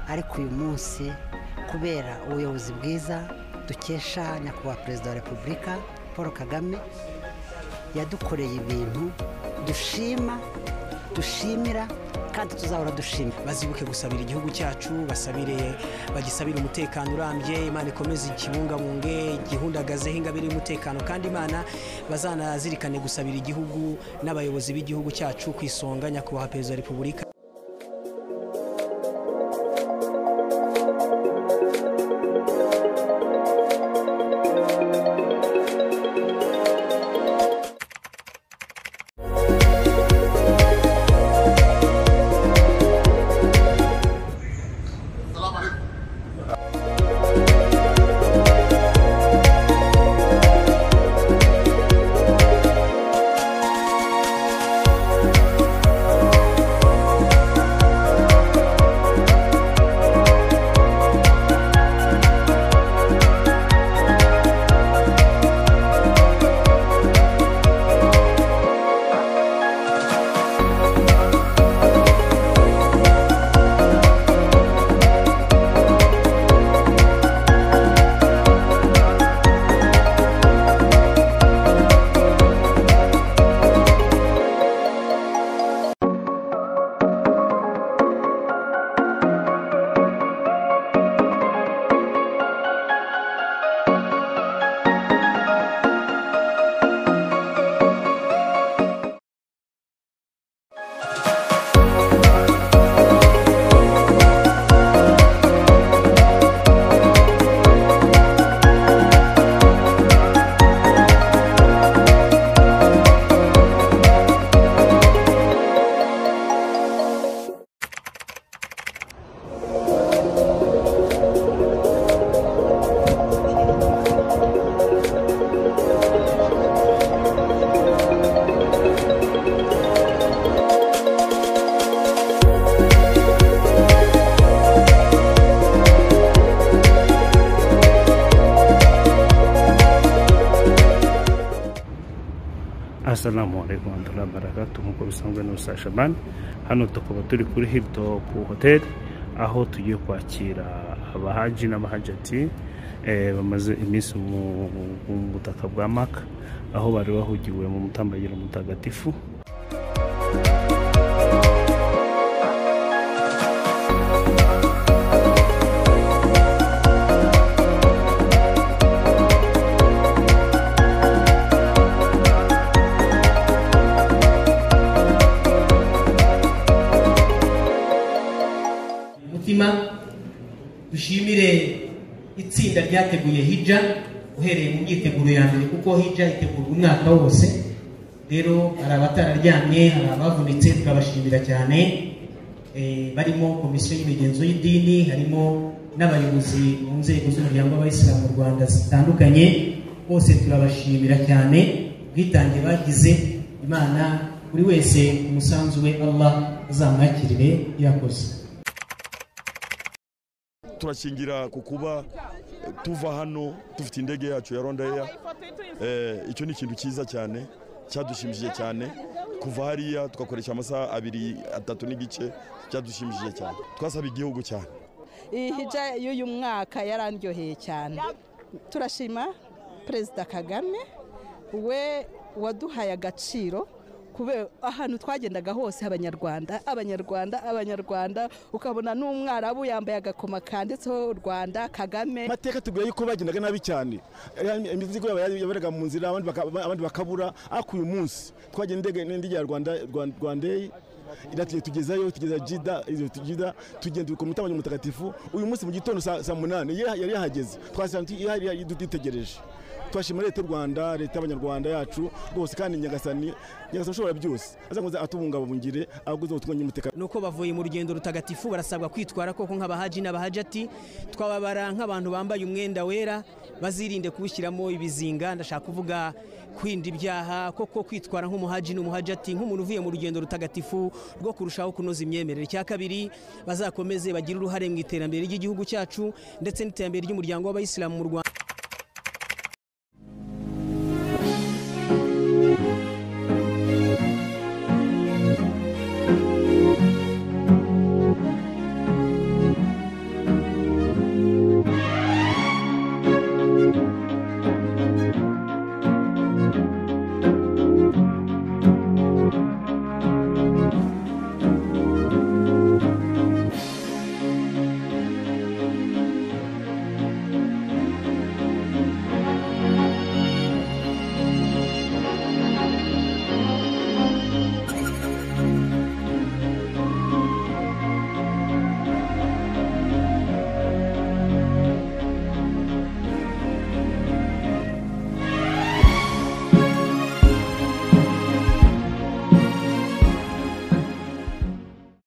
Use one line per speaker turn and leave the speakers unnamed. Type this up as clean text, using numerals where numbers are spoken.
ariko uyu munsi kubera ubuyobozi bwiza dukesha nyakubahwa perezida wa repubulika Paul Kagame yadukoreye ibintu dushimira kandi tuzahora dushima.
Bazibuke gusabira igihugu cyacu, bagisabira umutekano urambye, Imana ikomeze ikibungabunge, gihundagazeho ingabire y'umutekano, kandi Imana bazanazirikane gusabira igihugu n'abayobozi b'igihugu cyacu ku isonga nyakubahwa perezida wa repubulika.
Assalamu alaikum warahmatullahi wabarakatuh. Nkuko bisanzwe n'Usa Shaban, hano tukaba turi kuri Hilltop Hotel aho tugiye kwakira abahaji n'abahajati bamaze iminsi mu butaka bwa Maka, aho bari bahugiwe mu mutambagiro mutagatifu.
Dushimire itsinda ryateguye hija uhereye mu myiteguro ya mbere, kuko hija itegurwa umwaka wose. Rero hari abatararyamye, hari abavunitse, turabashimira cyane. Barimo komisiyo y'imigenzo y'idini, harimo n'abayobozi mu nzego z'umuryango w'Abayisilamu mu Rwanda zitandukanye, bose turabashimira cyane ubwitange bagize. Imana buri wese umusanzu we Allah azamwakirire yakoze.
Turashingira kukuba tuva hano dufite indege yacu ya Rwanda Air. Icyo ni ikintu cyiza cyane cyadushimishije cyane. Kuva hariya tugakoresha amasaha 2-3 n'igice, cyadushimishije cyane. Twasaba igihugu cyane.
Hija y'uyu mwaka yarandyoheye cyane. Turashima Perezida Kagame we waduhaye agaciro, kubera ahantu twagendaga hose abanyarwanda ukabona n'umwarabu yambaye agakoma kanditseho Rwanda Kagame.
Mateka tuguye yuko bagendaga nabi cyane, imizigo yaberaga mu nzira, abandi bakabura. Uyu munsi twagendege n'indege ya Rwanda tugezayo, tugeza Jida, tugenda ku mutambagiro mutagatifu. Uyu munsi mu gitondo saa 8 yari yahageze, twasanze yari dutegereje. Twashima leta y'u Rwanda, leta y'abanyarwanda yacu rwose, kandi nyagasani ushobora byose azakomeza atubungabungire abaguze ubutumwa umutekano.
Nuko bavuye mu rugendo rutagatifu barasabwa kwitwara koko nk'abahaji n'abahajati, twababara nk'abantu bambaye umwenda wera, bazirinde kubishyiramo ibizinga. Ndashaka kuvuga kwinda ibyaha, koko kwitwara nk'umuhaji n'umuhajati, nk'umuntu uvuye mu rugendo rutagatifu rwo kurushaho kunoza imyemerere. Cya kabiri, bazakomeze bagire uruhare mu iterambere ry'igihugu cyacu ndetse n'iterambere ry'umuryango w'Abayisilamu mu Rwanda.